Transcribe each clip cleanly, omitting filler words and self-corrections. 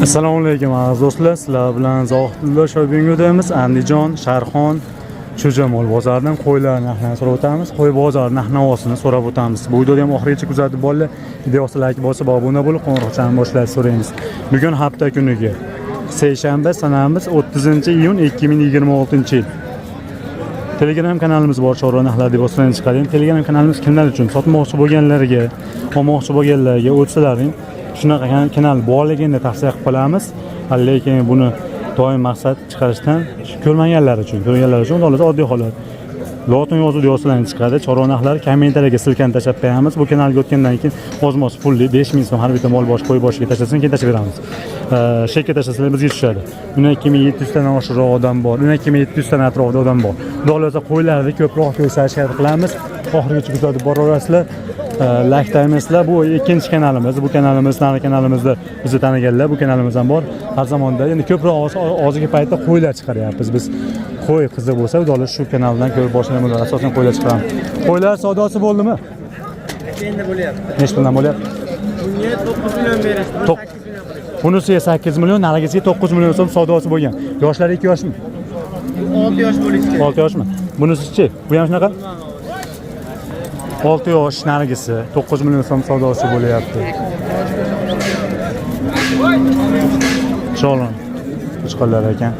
Assalomu alaykum aziz do'stlar, sizlar bilan Zohidullo shoppingudamiz. Andijon, Sharxon, Cho'jamol bozoridan qo'ylar narxlarini so'rab o'tamiz. Qo'y bozori narx-navosini so'rab o'tamiz. Bu videoni ham oxirigacha kuzatib bo'linglar. Videoga like bosib, obuna bo'lib, qo'ng'iroqchani boshlashni so'raymiz. Bugun hafta kuniga seshanba sanamiz 30-iyun 2026-yil. Telegram kanalimiz bor, chorva narxlar deb o'stirib chiqaring. Telegram kanalimiz kimlar uchun? Sotmoqchi bo'lganlarga, olmoqchi bo'lganlarga, o'tsalarning shunaqa kanal borligini tavsiya qilib qolamiz. Lekin buni doim maqsad chiqarishdan ko'rmaganlar uchun, oddiy holat. Lotin yozuvda yozsalarni chiqadi. Chorva narxlari kommentariyaga silkani tashlab qo'yamiz. Bu kanalga o'tgandan keyin o'zimiz pulli 5000 so'm har bitta mol bosh qo'y boshiga tashlasin, keyin tashlab beramiz. Shekka tashlasalar bizga tushadi. Buni 2700 dan oshiqroq odam bor. Buni 2700 dan atrofida odam bor. Xudo xolasa qo'ylarni ko'proq ko'rsatishga harakat qilamiz. Oxirigacha kuzatib boraverasizlar. Like taymizlar. Bu ikkinchi kanalimiz. Bu kanalimiz, nari kanalimizda bizni taniganlar, bu kanalimiz ham bor. Har zamonda endi ko'proq hozirgi paytda qo'ylar chiqaryapmiz biz. Qo'y qiziq bo'lsa, xudolar shu kanaldan ko'rib boshlaymiz. Asosan qo'ylar chiqaramiz. Qo'ylar savdosi bo'ldimi? Endi bo'lyapti. Nech puldan bo'lyapti? Bunga 9 million berishdi. Bunisiga 8 million, narigisiga 9 million so'm savdosi bo'lgan. Yoshlari 2 yoshmi? 6 yosh bo'lishi kerak. 6 yoshmi? Bunisi-chi? Bu ham shunaqa? 6 yosh narigisi 9 million so'm savdosi bo'lyapti. Cho'lon chiqarlar ekan.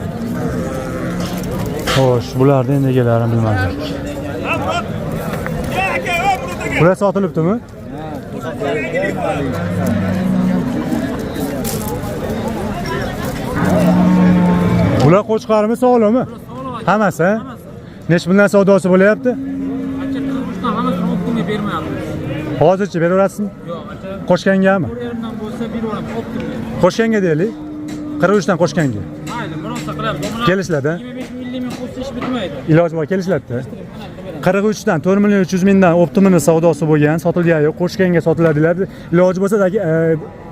Xo'sh, bularning endi egalarini bilmadik. Bular sotilibdimi? Bular qo'chqarmi, sog'limi? Hammasi? Nech bundan savdosi bo'lyapti? Hozircha beraverasizmi? Yo'q, aka. Qo'shgangami? Bu yerdan bo'lsa beraveramiz, optimga. Qo'shganga deylik. 43 dan qo'shganga. Mayli, birosa qilamiz. Kelishlarda? 25 million qo'shsa ish bitmaydi. Iloji bor kelishlarda. 43 dan 4 million 300 mingdan optimini savdosi bo'lgan, sotilgan yo'q, qo'shganga sotiladilar. Iloji bo'lsa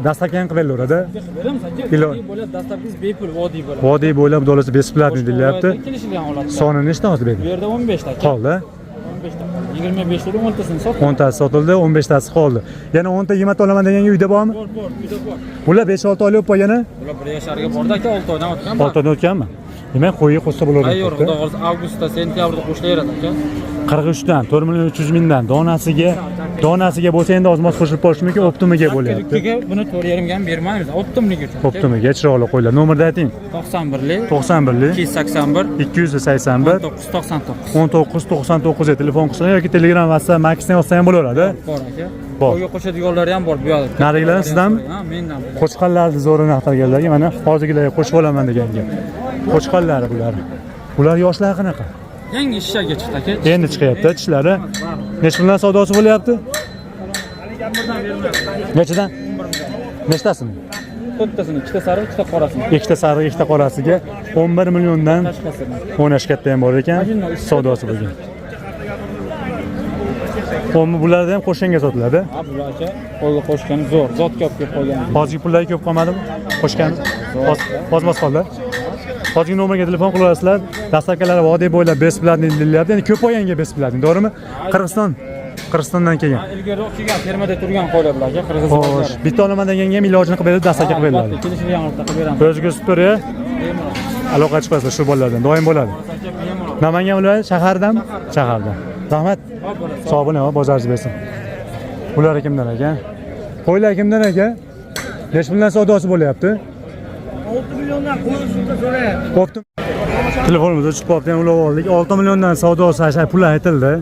dastlabki qilib beraveradi. Beramiz aka. Bo'ladi, dastlabki bepul vodiy bo'ladi. Vodiy bo'ylab dolasi besplatni deyilyapti. Kelishilgan holat. Soni nechta hozir berdi? Bu yerda 15 ta. Qoldi. 15 ta. 25 tadan 10 tasini sotdik. 10 tasi sotildi, 15 tasi qoldi. Yana 10 ta yemat olaman deganga uyda bormi? Bor, uyda bor. Bular 5-6 oylik bo'lib qolgani? Bular 1 yasharga bordi aka, 6 oydan o'tgan. 6 oydan o'tganmi? Demak, qo'yga qo'shsa bo'laveradi. Ayyor, xudo xohlasa avgustda, sentyabrda qo'shilaveradi aka. 43 dan 4 million 300 mingdan donasiga bo'lsa endi ozmoz qo'shilib qolishi mumkin, optimiga bo'lyapti. Aka, buni 4,5 ga ham bermaymiz, optimligi uchun. Optimiga chiroyli qo'ylar. Nomerni ayting. 91lik 91lik 281 281 1999 1999 ga telefon qilsa yoki Telegram, WhatsApp, Max'dan yozsa ham bo'laveradi. bor aka. Bor. Qo'yga qo'shadiganlar ham bor bu yoqda. Narigilar sizdanmi? Ha, mendan. Qo'chqanlarni zo'rini axtarganlarga mana hozirgilarga qo'shib olaman deganga. Qo'chqanlari bular. Bular yoshlari qanaqa? Yangi ishlarga chiqdi aka. Endi chiqyapti tishlari. Nech puldan savdosi bo'lyapti? Nechadan? Nechtasini? To'rttasini, ikkita sariq, ikkita qorasini. Ikkita sariq, ikkita qorasiga 11 milliondan Tashqasini. 10 yoshgacha ham bor ekan, savdosi bo'lgan. Bularda ham qo'shganga sotiladi. Ha, bular aka, qo'yga qo'shgani zo'r, zot ko'p qolgan. Hozirgi pullari ko'p qolmadimi? Qo'shgani? Ozmoz qoldi. Hozirgi nomerga telefon qilasizlar. Dastlabkilari vodiy bo'ylab besplatni deyilyapti. Endi ko'p olganga besplatni, to'g'rimi? Qirg'izistondan kelgan. Ilgari kelgan fermada turgan qo'ylar bular aka, Qirg'izistonda. Xo'sh, bitta olaman deganga ham ilojini qilib beradi, dastlabki qilib beradi. Kelishilgan holatda qilib beramiz. O'ziga superiya aloqa chiqasa shu bolalardan doim bo'ladi. Namangan viloyati shahardan? Shahardan. Rahmat. Sog' bo'ling, bozoringiz bersin. Bular kimdan ekan? Qo'ylar kimdan ekan? Nech puldan savdosi bo'lyapti? 6 milliondan qo'yni sudda so'rayapti. Bo'pti. Telefonimizda chiqib qoldi, ham ulab oldik. 6 milliondan savdosi pul aytildi.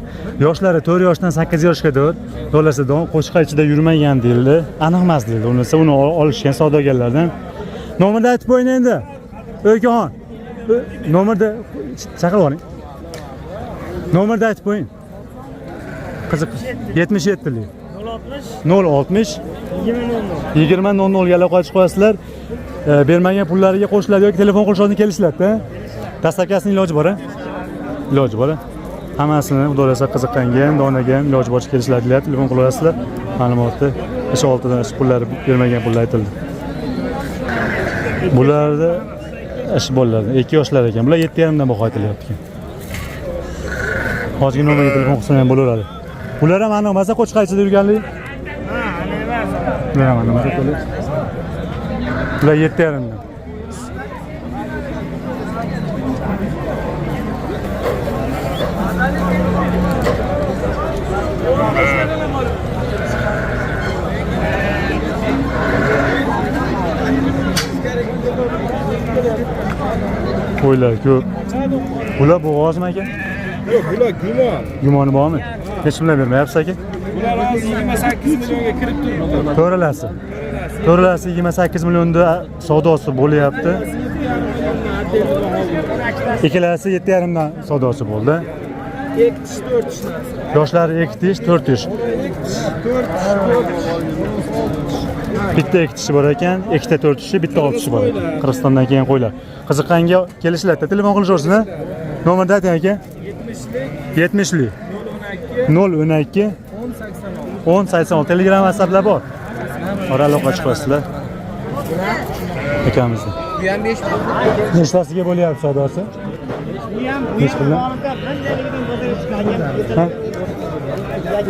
Yoshlari 4 yoshdan 8 yoshgacha dolasida qo'shqa ichida yurmagan deyildi. Aniq emas deyildi. Uni olishgan savdogarlardan. Nomerni aytib qo'ying endi. O'kaxon. Nomerni chaqirib oling. Nomerni aytib qo'ying. Qiziq. 77lik 060 20 ga aloqa qilib qo'yasizlar. Bermagan pullariga qo'shiladi yoki telefon qilishni kelishlardi. Dastlabkasining iloji bor-a? Iloji bor-a? Hammasini udolasa qiziqqanga, donaga iloji boricha kelishlardi, telefon qilasizlar. Ma'lumotni o'sha oltidan pullari bermagan pullar aytildi. Bularda ish bolalar 2 yoshlar ekan. Bular 7,5 dan baho aytilyapti ekan. Hozirgi nomerga telefon qilsa ham bo'laveradi. Bular ham aniq masa qo'chqa ichida yurganlik? Ha, ana emas. Bular ham aniq masa. Bular 7,5 dan. Qo'ylar ko'p. Bular bo'g'ozmi aka? Yo'q, bular gumon. Gumoni bormi? Hech kimlar bermayapsiz aka? Bular hozir 28 millionga kirib turibdi. To'ralasi. To'ralasi 28 millionda savdosi bo'lyapti. Ikkalasi 7,5 dan savdosi bo'ldi. 2 tish 4 tish. Yoshlari 2 tish, 4 tish. Bitta 2 tishi bor ekan, ikkita 4 tishi, bitta 6 tishi bor. Qirg'izistondan kelgan qo'ylar. Qiziqqanga kelishlardi. Telefon qilishlarsizmi? Nomerni ayting aka. 70lik 012 1080 Telegram WhatsApplar bor. Ora aloqa chiqasizlar. Akamizni. Bu ham 5 Nechtasiga bo'lyapti savdosi? Nech puldan? Ha?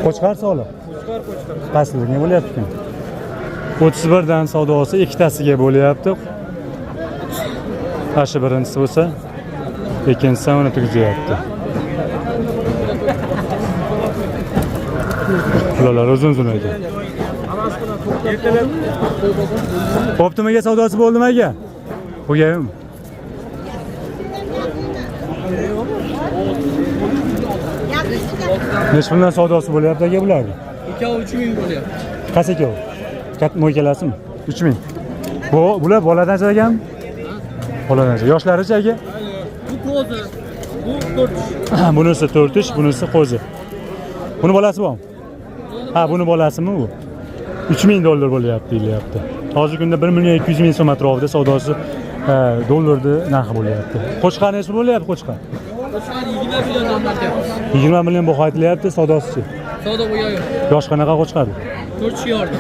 Qo'chqar soli. Qaysiga bo'lyapti ekan? 31 dan savdosi ikkitasiga bo'lyapti. Qarshi birinchisi bo'lsa, ikkinchisi uni tugatyapti. Ular uzun ekan. Optimaga savdosi bo'ldimi aka? Qo'yaymi? Nech puldan savdosi bo'lyapti aka bularni? 2-3 ming bo'lyapti. Qaysi ikkovi? Katta mo'ykalasimi? 3000. Bular boladan ekanmi? Boladan. Yoshlarichi aka? Bu qo'zi. Bu 4. Bunisi 4 ish, bunisi qo'zi. Buni bolasi bormi? Ha, buni bolasimi bu? 3000 dollar bo'lyapti deyilyapti. Hozirgi kunda 1 million 200 ming so'm atrofida savdosi dollarni narxi bo'lyapti. Qo'chqar nechta bo'lyapti qo'chqar? Qo'chqar 20 milliondan bo'lyapti. 20 million baho aytilyapti, savdosi-chi? Savdo bo'yaydi. Yosh qanaqa qo'chqar? 4 kishi yordi.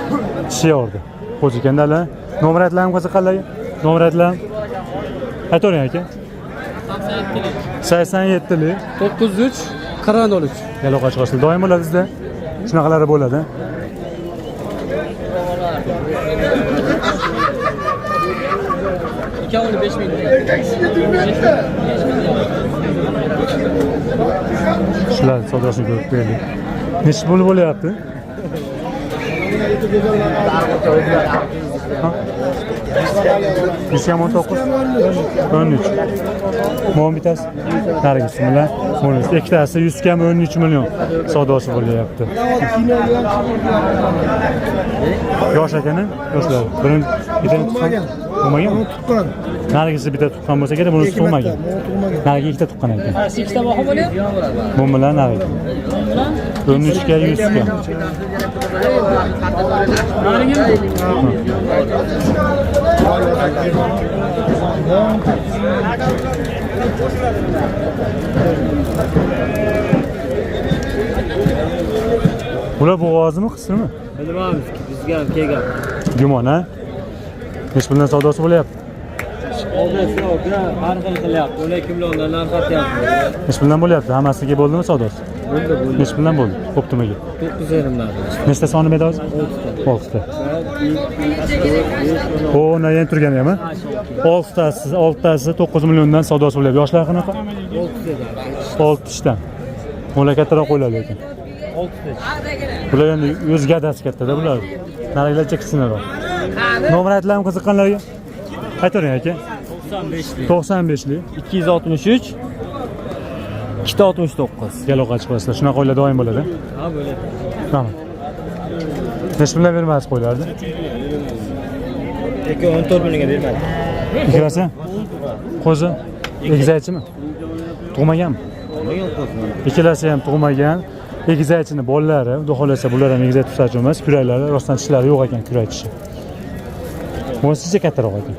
Kishi yordi. Qo'zi ekandalar. Nomer aytlarim qiziqqanlarga? Nomer aytlarim. Aytavering aka. 87lik 903 4013. aloqa chiqasiz. Doim bo'ladi sizda. Shunaqalari bo'ladi. Ikkovini 5 ming. Shular savdosini ko'rib berdik. Nechi pul bo'lyapti? Yuzga 19, 13. Mo'min bitasi. Nargisi bilan bo'lsa, ikkitasi 100 ga 13 million savdosi bo'lyapti. Yosh ekani, yoshlar. Birinchi bitta tuqqan. Bo'lmagan? Tuqqan. Nargisi bitta tuqqan bo'lsa kerak, bunisi tug'magan. Nargi ikkita tuqqan ekan. Ikkita baho bo'lyapti. Bu bilan nargi. 13 ga 100 ga. Bular bo'g'ozmi, qismi? Bilmaymiz, bizga ham kelgan. Gumon, ha? Nech puldan savdosi bo'lyapti? Oldasiga har xil qilyapti. 12 milliondan narxatyapti. Nech puldan bo'lyapti? Hammasiga bo'ldimi savdosi? Bo'ldi. Nech puldan bo'ldi? Optimaga. 9,5 dan. Nechta soni edi hozir? 6ta. O, nayen turgan ham, ha? 6tasi 9 milliondan savdosi bo'lyapti. Yoshlar qanaqa? 6 tishdan. Ular kattaroq qo'yiladi lekin. 6 tish. Bular endi o'z gadasi kattada bular. Narigalarcha kichkinaroq. Nomer aytlarim qiziqqanlarga? Aytavering aka. 95lik 263 269. Aloqa chiqasizlar. Shunaqa qo'ylar doim bo'ladi. Ha, bo'ladi. Tamam. Nech puldan bermaysiz qo'ylarni? 14 millionga bermadi. Ikkalasi? Qo'zi? Egizakchimi? Tug'maganmi? Ikkalasi ham tug'magan. Egizakchini bolalari, xudo xolasa bular ham egizak tutsachi emas, kuraklari, rostdan tishlari yo'q ekan, kurak tishi. Bunisi kattaroq ekan.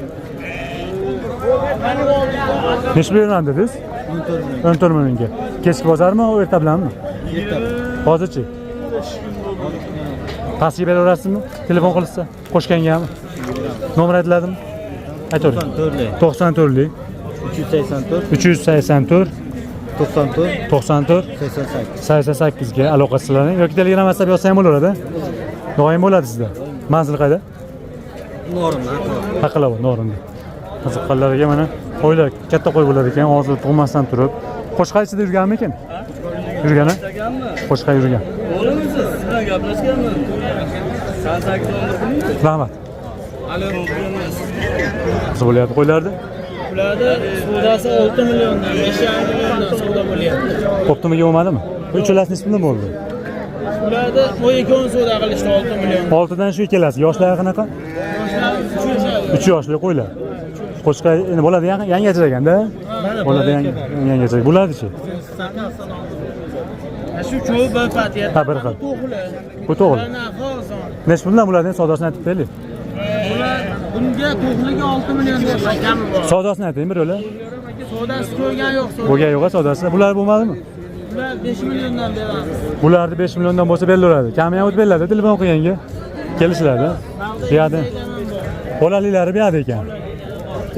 Nech bergan dedingiz? 14 millionga. Kechki bozormi, erta bilanmi? Erta. Hozirchi? Pastga beraverasizmi? Telefon qilsa, qo'shgangami? Nomer aytiladimi? Aytavering. 94lik 384 94 88 ga aloqa qilavering yoki Telegram WhatsApp yozsa ham bo'laveradi. Doim bo'ladi sizda. Manzil qayda? Norimdan. Haqilab, norinda. Qiziqqanlarga mana qo'ylar katta qo'y bo'lar ekan, hozir tug'masdan turib. Qo'shqa ichida yurganmikin? Yurgan a? Qo'shqa yurgan. O'g'limiz siz bilan gaplashganmiz. Rahmat. Nasıl bo'lyapti qo'ylarda? Ularda savdosi 6 milliondan, 5,5 milliondan savdo bo'lyapti. Optimiga bo'lmadimi? Uchalasini ismi nima bo'ldi? Ularda bu ikkovini savdo qilishdi 6 million. 6dan shu ikkalasi. Yoshlari qanaqa? Yoshlar 3 yoshli qo'ylar. Qo'shqa endi bo'ladi yangi ajraganda. Bo'ladi yangi ajragan. Bo'ladi-chi? shu cho'p bir patiyat. Ha, bir xil. Bu to'g'ri. Necha puldan bo'ladi? Savdosini aytib beraylik. Bular bunga to'g'riga 6 million deb kami bor. Savdosini ayting bir o'la. Savdosi qo'ygan yo'q. Bo'lgan yo'q savdosi. Bular bo'lmadimi? Bular 5 milliondan beramiz. Bularni 5 milliondan bo'lsa berilaveradi. Kami ham o'tib beriladi. Telefon qilganga kelishiladi. Bu yerda bolaliklari bu yerda ekan.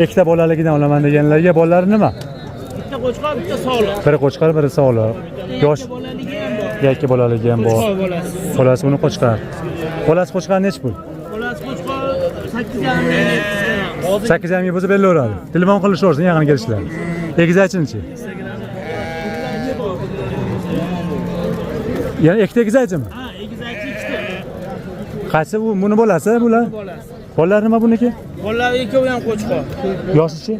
Ikkita bolaligidan olaman deganlarga bolalari nima? Bitta qo'chqor, bitta sog'liq. Biri qo'chqar, biri sog'liq. Yosh Bolaligi ham bor. yakka bolaligi ham bor. Bolasi. Bolasi buni qo'chqar. Bolasi qo'chqar nechi pul? Bolasi qo'chqor 8,5 million. 8,5 ming bo'lsa berilaveradi. Telefon qilishaversin, yaqin kelishlar. Egizakchi-chi? Ya'ni ikkita egizakchimi? Ha, egizakchi ikkita. Qaysi bu? Buni bolasi, bular? Bolasi. Bolalar nima buniki? Bolalar ikkovi ham qo'chqor. Yoshi-chi?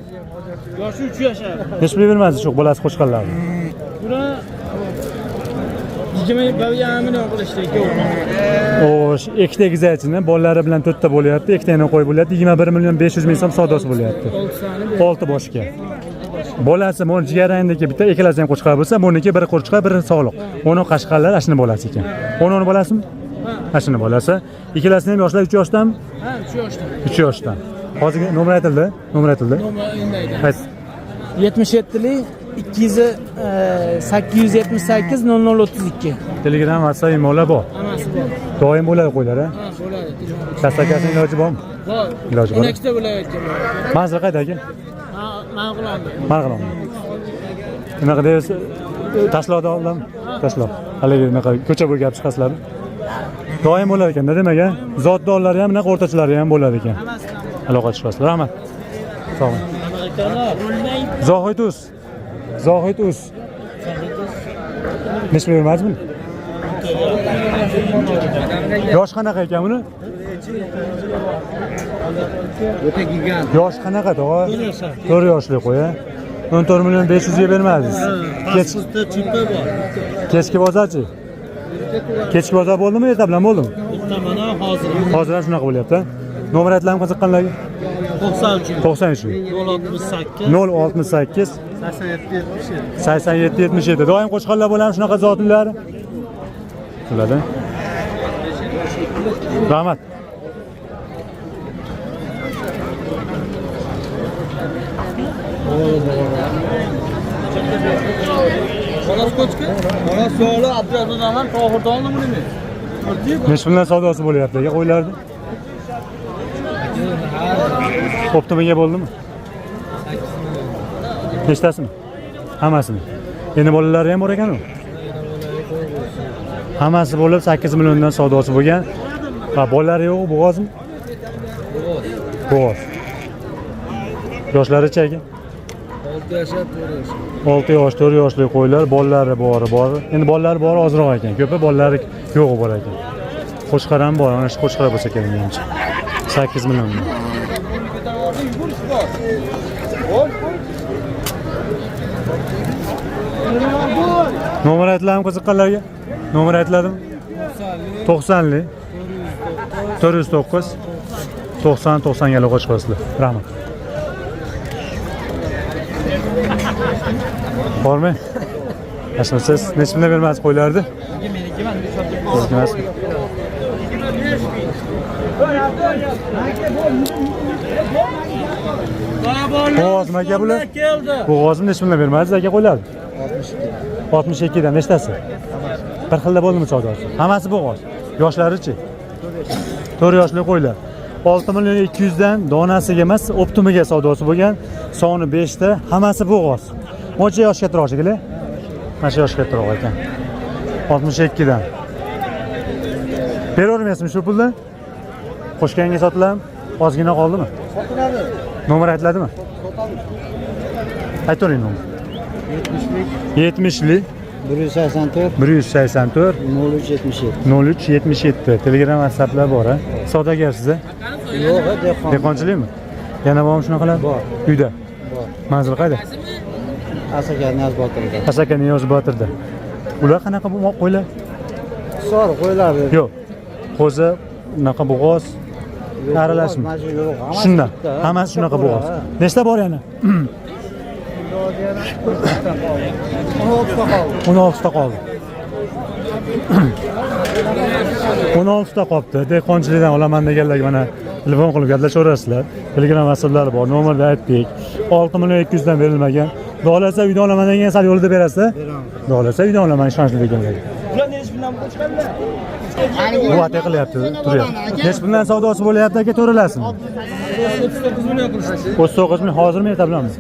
Yoshi 3 yashar. Hech pul bermaysiz shu bolasi qo'chqarlarni. Buni 21,5 million qilishdi ikkovi. Xo'sh, ikkita egizakchini bolalari bilan to'rtta bo'lyapti, ikkitani qo'y bo'lyapti, 21 million 500 ming so'm savdosi bo'lyapti. 6 boshga. Bolasi mon jigarangdagi bitta ikkalasi ham qo'chqar bo'lsa, buniki biri qo'chqar, biri sog'liq. Uni qashqarlar ashini bolasi ekan. Uni bolasimi? Ashini bolasi. Ikkalasi ham yoshlar 3 yoshdan? Ha, 3 yoshdan. 3 yoshdan. Hozirgi nomer aytildi? Nomer aytildi. Qaysi? 77lik 878 0032. Telegram, WhatsApp, emaillar bor. Hammasi bor. Doim bo'ladi qo'ylar, ha? Ha, bo'ladi. Kastakasining iloji bormi? Bor. Iloji bor. Ikkita bo'layotgan. Manzil qayda aka? Ha, ma'qulandi. Marg'ilon. Unaqa deysiz, tashloqda oldim. Tashloq. Haligi unaqa ko'cha bo'yiga olib chiqasizlar. Doim bo'lar ekan, demak-a, zotdorlari ham, unaqa o'rtachalari ham bo'lar ekan. Aloqa chiqasizlar. Rahmat. Sog' bo'ling. Zohid Uz. Zohid Uz. Nechta bermadingizmi? Yosh qanaqa ekan buni? O'ta gigant. Yosh qanaqa tog'a? 4 yoshli qo'ya. 14 million 500 ga bermadingiz. Pasportda chipi bor. Kechki bozorchi? Kechki bozor bo'ldimi, erta bilan bo'ldimi? Bitta mana hozir Hozir ham shunaqa bo'lyapti. Nomer aytlarni qiziqqanlarga 93 93 068 068 87 77. 87 77. Doim qo'chqarlar bo'ladi shunaqa zotlilar. Bo'ladi. Rahmat. Bolas qo'chqa? Bolas sog'li Abdurahmondan Tohirdan nima? Necha puldan savdosi bo'lyapti aka qo'ylarni? Optimiga bo'ldimi? Nechtasimi? Hammasini. Endi bolalari ham bor ekan-ku. Hammasi bo'lib 8 milliondan savdosi bo'lgan. Va bolalari yo'q, bo'g'ozmi? Bo'g'oz. Yoshlari-chi aka? 6 yoshar, 4 yoshar. 6 yosh, 4 yoshli qo'ylar, bolalari bor. Endi bolalari bor ozroq ekan. Ko'pi bolalari yo'q bor ekan. Qo'chqar ham bor, ana shu qo'chqar bo'lsa kerak menimcha. 8 million. Nomer aytladimi qiziqqanlarga? Nomer aytladimi? 90li 409 90 ga aloqa chiqasizlar. Rahmat. Bormi? Siz necha pulga bermaysiz qo'ylarni? Bo'g'ozmi aka bular? Bo'g'ozmi necha pulga bermaysiz aka qo'ylarni? 62 dan nechtasi? Bir xilda bo'ldimi savdosi? Hammasi bo'g'oz. Yoshlari-chi? 4 yoshli qo'ylar. 6 million 200 dan donasiga emas, optimiga savdosi bo'lgan. Soni 5 ta, hammasi bo'g'oz. Mo'cha yosh kattaroq shekilli? Mana shu yosh kattaroq ekan. 62 dan. Beravermaysizmi shu pulni? Qo'shganga sotiladimi? Ozgina qoldimi? Nomer aytiladimi? Aytavering nomer. 70lik 184 184 0377. 0377 Telegram WhatsApplar bor ha. Savdogarsiz a? Yo'q, dehqon. Dehqonchilikmi? Yana bormi shunaqalar? Bor. Uyda. Bor. Manzil qayda? Asaka Niyaz Botirda. Asaka Niyoz Botirda. Ular qanaqa bu qo'ylar? Sori qo'yiladi. Yo'q. Qo'zi, unaqa bo'g'oz, aralashmi? Yo'q, Shundan. Hammasi shunaqa bo'g'oz. Nechta bor yana? 16 ta qoldi. 16 ta qolibdi. Dehqonchilikdan olaman deganlarga mana telefon qilib gaplashaverasizlar. Telegram WhatsApplari bor. Nomerni aytdik. 6 million 200 dan berilmagan. Xohlasa uyda olaman degan sal yo'lida berasiz. Xohlasa uyda olaman ishonchli deganlarga. Bu ata qilyapti, turyapti. Necha bundan savdosi bo'lyapti aka, to'ralasizmi? 39 million qilishdi. 39 ming hozirmi erta bilanmi?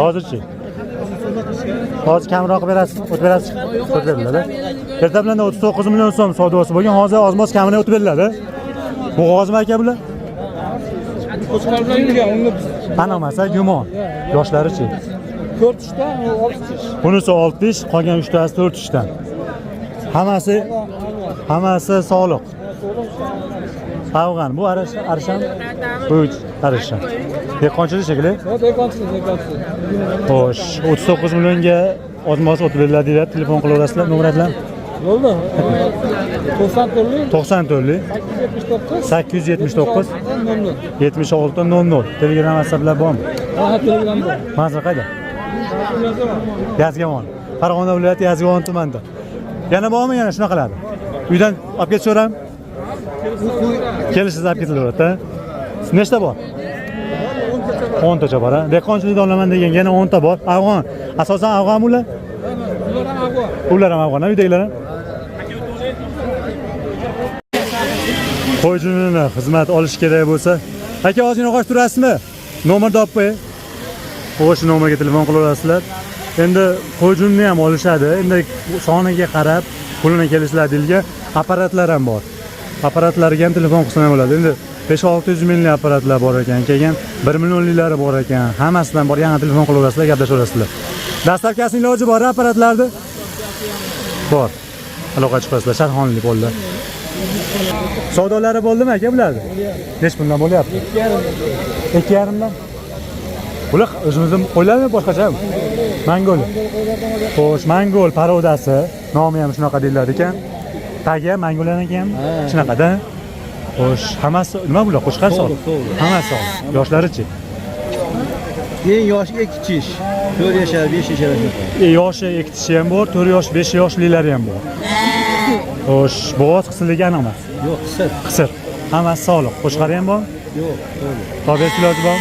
Hozirchi. Hozir kamroq berasiz, o'tib berasiz. O'tib beriladi. Erta bilan 39 million so'm savdosi bo'lgan, hozir ozmoz kamini o'tib beriladi. Bu g'ozmi aka bular? Qo'chqor bilan yurgan, uni Panamasa gumon. Yoshlarichi? 4 ishda, 6 ish. Bunisi 6 ish, qolgan 3 tasi 4 ishdan. Hammasi sog'liq. Afg'on, bu arishan. Bu arishan. Dehqonchilik shekilli. Dehqonchilik. Xo'sh, 39 millionga ozmoz o'tib beriladi deyapti. Telefon qilaverasizlar, nomer aytlam. Bo'ldi. 94lik 879 76 00. Telegram WhatsApplar bormi? Ha, Telegram bor. Manzil qayda? Yazgamon. Farg'ona viloyati Yazgamon tumanida. Yana bormi yana shunaqalar? Uydan olib ketaveram. Kelishsiz olib ketilaveradi. Nechta bor? 10 tacha bor. Dehqonchilikda olaman degan yana 10 ta bor. Afg'on. Asosan afg'on ular. Ular ham afg'on, uydagilar ham. Qo'yjunini xizmat olish kerak bo'lsa, aka ozgina qo'shib turasizmi? Nomerni olib qo'y. O'sha nomerga telefon qilaverasizlar. Endi qo'yjunni ham olishadi. Endi soniga qarab pulini kelishiladi deyilgan apparatlar ham bor. Apparatlarga ham telefon qilsa ham bo'ladi. Endi 5-600 minglik apparatlar bor ekan, keyin 1 millionliklari bor ekan. Hammasidan bor, yana telefon qilaverasizlar, gaplashaverasizlar. Dastavkasining iloji bor apparatlarda. Bor. Aloqa chiqasizlar, Sharxonlik bolalar. Savdolari bo'ldimi aka bularni? Nech bundan bo'lyapti? 2,5 dan. Bular o'zimizning qo'ylarmi boshqachami? Mangol. Xo'sh, Mangol parodasi, nomi ham shunaqa deyiladi ekan. Tagi Mangolniki ham shunaqada. Xo'sh, hammasi nima bular? Qo'shqar sog'liq. Hammasi sog'liq. Yoshlarichi? Eng yoshi 2 ish. 4 yashar, 5 yashar. Yoshi 2 tishi ham bor, 4 yosh, 5 yoshliklari ham bor. Xo'sh, bo'g'oz qisiligi emas. Yo'q, qisir. Qisir. Hammasi sog'liq. Qo'shqari ham bor? Yo'q, Tobes iloji bor?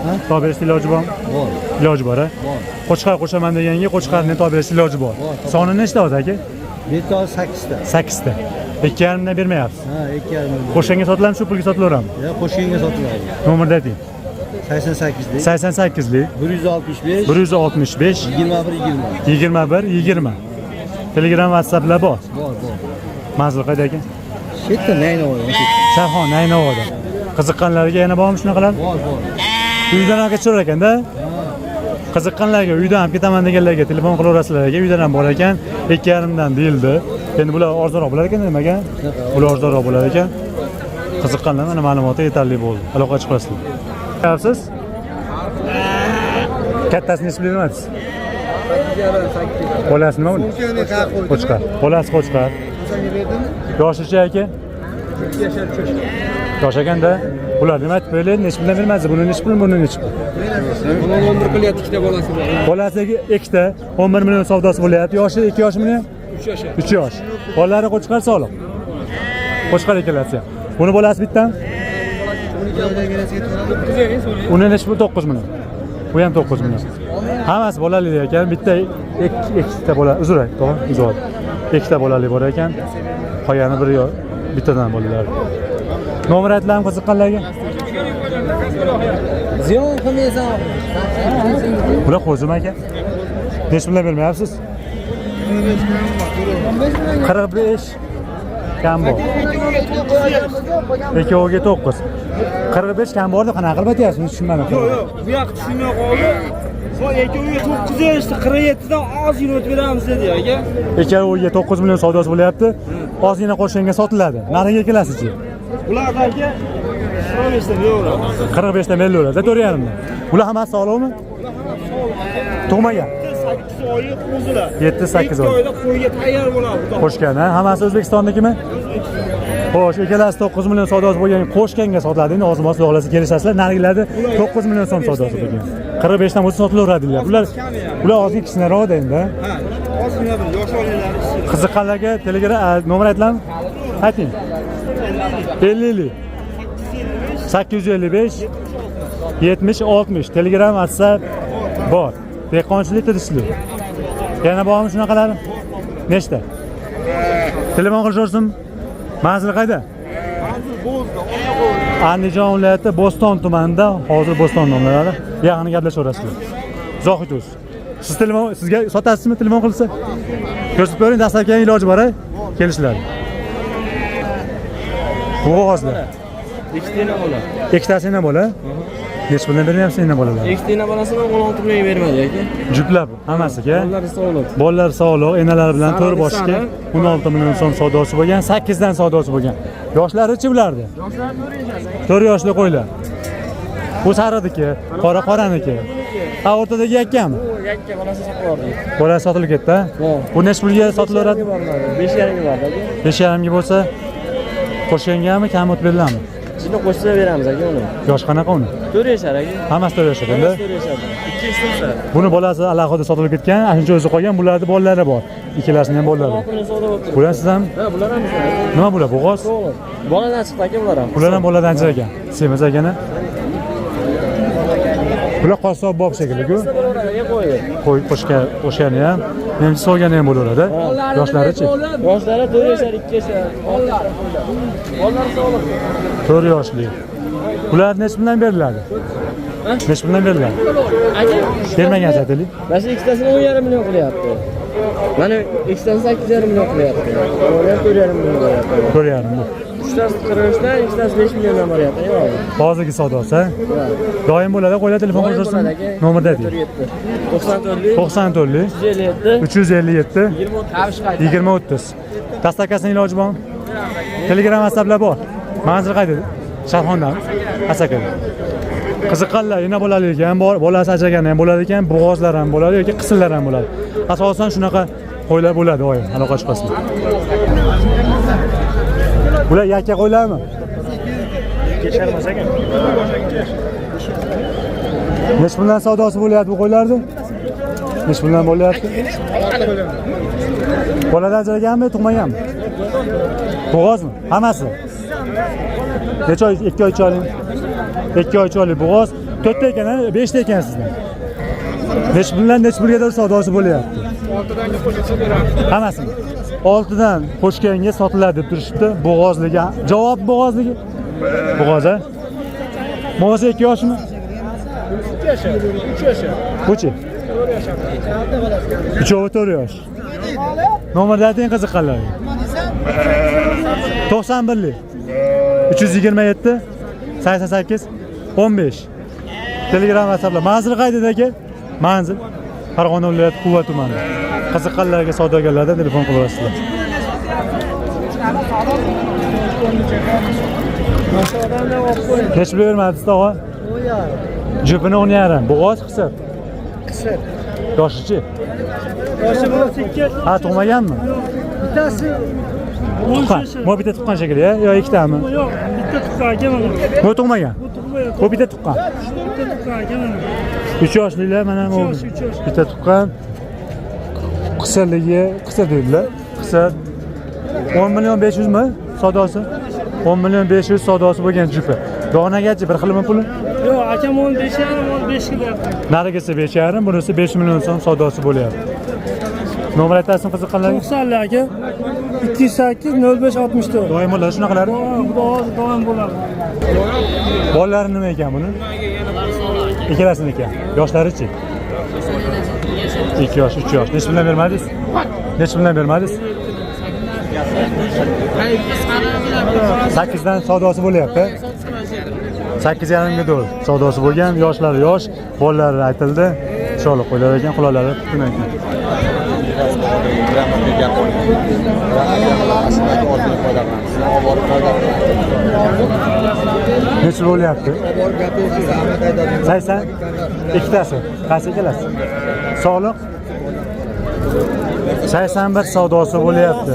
Ha? Tobes iloji bor? bor. Iloji bor, ha? Bor. Qo'chqar qo'shaman deganga qo'chqarning tobes iloji bor. Soni nechta o'zi aka? Bitta 8 ta. 8 ta. 2,5 dan bermayapsiz. Ha, 2,5. Qo'shanga sotiladimi, shu pulga sotilaveradimi? Ya qo'shingga sotiladi. Nomerni ayting. 88 lik 88 lik 165 165 21 20. Telegram WhatsApplar bor. Bor. Manzil qayda ekan? Chetda Naynovoy. Sharxon, Naynovoda. Qiziqqanlarga yana bormi shunaqalar? Bor. Uydan ham kechaverar ekanda. Qiziqqanlarga uydan ham ketaman deganlarga telefon qilaverasizlar aka. Uydan ham bor ekan. 2,5 dan deyildi. Endi bular arzonroq bo'lar ekan nimaga? Bular arzonroq bo'lar ekan. Qiziqqanlar mana ma'lumoti yetarli bo'ldi. Aloqa chiqasizlar. Yapsiz? Kattasini ismini bilmadingiz. Bolasi nima uni? Qo'chqar. Bolasi qo'chqar. Yoshicha aka? 2 yashar cho'shqa. Yosh ekanda. Bular nima aytib qo'yiladi? Necha puldan bermaysiz? Buni necha pul, buni necha pul? Buni 11 qilyapti, ikkita bolasi bor. Bolasiga ikkita 11 million savdosi bo'lyapti. Yoshi 2 yoshmi? 3 yashar. 3 yosh. Bolalari qo'chqar sog'liq. Qo'chqar ekanlar. Buni bolasi bittami? Uni necha pul? 9 million. Bu ham 9 million. Hammasi bolali ekan. Bitta ikkita bola, uzr ayt, to'g'ri? Uzr. Ikkita bolali bor ekan. Qolgani bir bittadan bolalar. Nomer aytlam qiziqqanlarga. Ziyon qilmaysan. Bular qo'zim aka. Necha puldan bermayapsiz? 45 kam bor. 2 9. 45 kam bordi, qanaqa qilib aytyapsiz? Men tushunmadim. Yo'q, bu yoq tushunmay qoldi. Son ikkoviga 9 yoshda 47 dan ozgina o'tib beramiz dedi aka. Ikkoviga 9 million savdosi bo'lyapti. Ozgina qo'shganga sotiladi. Nariga kelasizchi? Ularga 15 dan euro. 45 dan beriladi, 4,5 dan. Ular hammasi sog'liqmi? Tug'magan. 8 oy qo'zilar. 7-8 oy. oyda qo'yga tayyor bo'ladi. Qo'shgan, ha? Hammasi O'zbekistonnikimi? Xo'sh, ikkalasi 9 million savdosi bo'lgan qo'shganga sotiladi. Endi ozmos yo'qlasa kelishasizlar. Narigilarda 9 million so'm savdosi bo'lgan. 45 dan o'tsa sotilaveradilar. Ular ozgina kichkinaroqda endi. Ha, ozgina bir yosh oilalari ishi. Qiziqqanlarga Telegram nomer aytlammi? Ayting. 50 855 70 60 Telegram WhatsApp bor. Dehqonchilik tirishchilik. Yana bormi shunaqalari? Nechta? Telefon qilishursin. Manzil qayda? Manzil Bo'zda, Andijon viloyati Bo'ston tumanida, hozir Bo'ston nomlanadi. Yaqinda gaplashaverasizlar. Zohid o'z. Siz telefon sizga sotasizmi telefon qilsa? Ko'rsatib bering, dastlabki iloji bor, kelishiladi. Bo'g'ozlar. Ikkita bola. Ikkitasini bola. Hech puldan bermayapsiz endi bolalar. Ikkita bolasini 16 million bermadi aka. Juplab hammasiga. Bolalar sog'liq. Bolalar sog'liq, enalar bilan to'rt boshiga 16 million so'm savdosi bo'lgan, 8 dan savdosi bo'lgan. Yoshlari-chi bulardi? Yoshlar 4 yoshli qo'ylar. Bu saridiki, qoraniki. Ha, o'rtadagi yakkami? yakka bolasi sotib oldik. Bola sotilib ketdi, ha? Bu nech pulga sotilaveradi? 5,5 ga bordi aka. 5,5 ga bo'lsa, qo'shgangami, kam o'tib beriladimi? Shuni qo'shsa beramiz aka uni. Yosh qanaqa uni? 4 yashar aka. Hammasi 4 yoshda, endi. 4 yashar. 2 yashar. Buni bolasi alohida sotilib ketgan, shuncha o'zi qolgan, bularning bolalari bor. Ikkalasini ham bolalari. Bular siz ham? Ha, bular ham bizlar. Nima bular? Bo'g'oz? Boladan chiqdi aka bular ham. Bular ham boladan chiqgan. Semiz akani. Bular qassob bob shekilli-ku. Qo'shgani ham, menimcha so'ygani ham bo'laveradi. Yoshlari-chi? Yoshlari 4 yashar, 2 yashar. Bolalar sog'liq. 4 yoshli. Bular nech puldan beriladi? Nech puldan beriladi? Aka, Bermagancha aytaylik. mana shu ikkitasini 10,5 million qilyapti. Mana ikkitasi 8,5 million qilyapti. Ular ham 4,5 million qilyapti. 4,5 bu. Uchtasi 43 dan, ikkitasi 5 milliondan boryapti. Yo'q. Hozirgi savdosi, ha? Doim bo'ladi, qo'ylar telefon qilursin. Nomerda ayting. 94 94 357 357 20 30. Dastlabkasini iloji bormi? Telegram WhatsApplar bor. Manzil qayda? Sharxondami? Asakada. Qiziqqanlar, yana bolalarga ham bor, bolasi ajragani ham bo'ladi ekan, bo'g'ozlar ham bo'ladi yoki qisillar ham bo'ladi. Asosan shunaqa qo'ylar bo'ladi, oyim, aloqa chiqasin. Bular yakka qo'ylarmi? Kecharmas ekan. Nech puldan savdosi bo'lyapti bu qo'ylarni? Nech puldan bo'lyapti? Bolalar ajraganmi, tug'maganmi? Bo'g'ozmi? Hammasi. Necha oy, 2 oy choling. 2 oy choling bo'g'oz, 4 ta ekan, 5 ta ekan sizdan. Nech pulgadir savdosi bo'lyapti? 6 dan qo'shsa beramiz. Hammasini. 6 dan qo'shganga sotiladi deb turishibdi. Bo'g'ozligi. Javob bo'g'ozligi. Bo'g'oz, ha? Mo'sa 2 yoshmi? 3 yashar. 3 yashar. Buchi? 3 4 yosh. Nomerda ayting qiziqqanlarga. 91 327 88 15. Telegram WhatsApplar. Manzil qayerda aka? Manzil Farg'ona viloyati Quva tumani. Qiziqqanlarga savdogarlarga telefon qilasizlar. Hech bir bermadi tog'a. 10,5. Jupini 10,5. Bo'g'oz qisir. Qisir. Yoshichi? Yoshi 18. Ha, tug'maganmi? Bittasi Tuqqan. Bu bitta tuqqan shekilli, yo ikkitami? yo'q, bitta tuqqan aka mana. Bu tug'magan. Bu tug'magan. Bu bitta tuqqan. Bitta tuqqan aka mana. 3 yoshlilar mana bu. 3 yosh. Bitta tuqqan. Qisirligi, qisir deydilar. Qisir 10 million 500 mi savdosi? 10 million 500 savdosi bo'lgan jupi. Donagachi bir xilmi puli? Yo'q, akam 15,5 5 qilyapti. Narigisi 5,5, bunisi 5 million so'm savdosi bo'lyapti. Nomer aytasizmi qiziqqanlarga? 90 aka. 208 05 64. Doim bo'ladi shunaqalari. Xudo doim bo'ladi. Bolalari nima ekan buni? Ikkalasini ekan. Yoshlari-chi? 2 yosh, 3 yosh. Nech puldan bermadingiz? Nech puldan bermadingiz? 8 dan savdosi bo'lyapti. 8,5 ga do'l. Savdosi bo'lgan, yoshlari yosh, bolalari aytildi. Inshaalloh qo'ylar ekan, quloqlari tutgan ekan. Necha bo'lyapti? 80? Ikkitasi. Qaysi ikkalasi? Sog'liq? 81 savdosi bo'lyapti.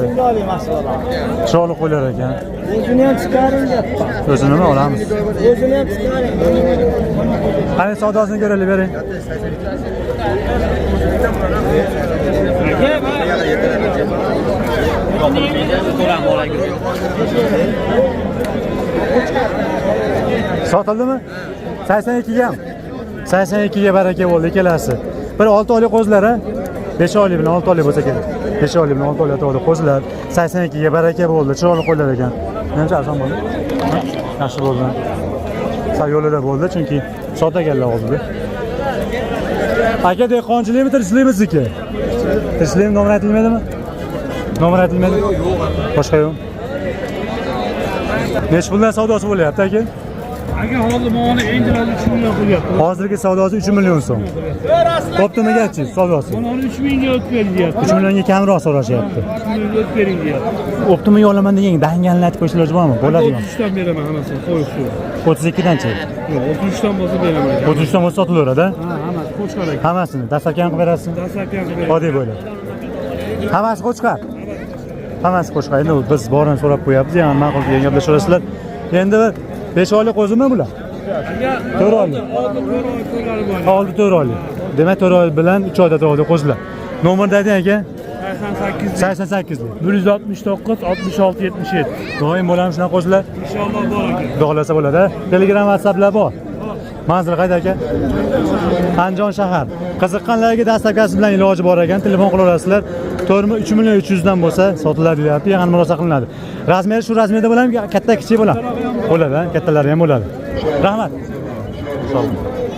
Chiroyli qo'ylar ekan. O'zini ham chiqaring deyapti. O'zini nima olamiz? O'zini ham chiqaring. Qani savdosini ko'raylik, bering. Sotildimi? 82 ga ham. 82 ga baraka bo'ldi ikkalasi. Bir 6 oylik qo'zlar, 5 oylik bilan 6 oylik bo'lsa kerak. 5 oylik bilan 6 oylik qo'zlar, 82 ga baraka bo'ldi. Chiroyli qo'ylar ekan. Menimcha arzon bo'ldi. Yaxshi bo'ldi. Sal yo'lida bo'ldi chunki sotaganlar oldida. Aka dehqonchilikmi, tirikchilikmi sizniki? Tirikchilikmi, nomer aytilmaydimi? Nomer aytilmaydi? Boshqa yo'q. Necha puldan savdosi bo'lyapti aka? Aka hozir mana endilarni 3 million qilyapti. Hozirgi savdosi 3 million so'm. Bo'ptimi gachi savdosi? Mana 3 mingga o'tib bering deyapti. 3 millionga kamroq so'rashyapti. 3 mingga o'tib bering deyapti. Bo'ptimi yo'laman degan danganlatib qo'yishlar bormi? Bo'ladimi? 33 dan beraman hammasini, qo'y shu. 32 danchi. Yo'q, 33 dan bo'lsa beraman. 33 dan bo'lsa sotilaveradi. Ha, hammasi qo'chqar ekan. Hammasini dastlabki ham qilib berasiz. Dastlabki beraman. Oddiy bo'ladi. Hammasi qo'chqar. Hammasi qo'chqar. Endi biz borini so'rab qo'yapmiz, yana ma'qul degan gaplashaverasizlar. Endi 5 oylik qo'zimi bular? 4 oylik. Oldi 4 oylik. Demak 4 oy bilan 3 oyda turadi qo'zlar. Nomerni ayting aka. 88 lik. 169 66 77. Doim bo'lamiz shunaqa qo'zlar. Inshaalloh bor aka. Xudo bo'ladi. Telegram, WhatsApplar bor. Manzil qayda aka? Andijon shahar. Qiziqqanlarga dastlabkasi bilan iloji bor ekan, telefon qilaverasizlar. 3 million 300 dan bo'lsa sotiladi deyapti, yaqin murosa qilinadi. Razmeri shu razmerda bo'ladimi, katta kichik bo'ladi? Bo'ladi, kattalari ham bo'ladi. Rahmat. Sog' bo'ling.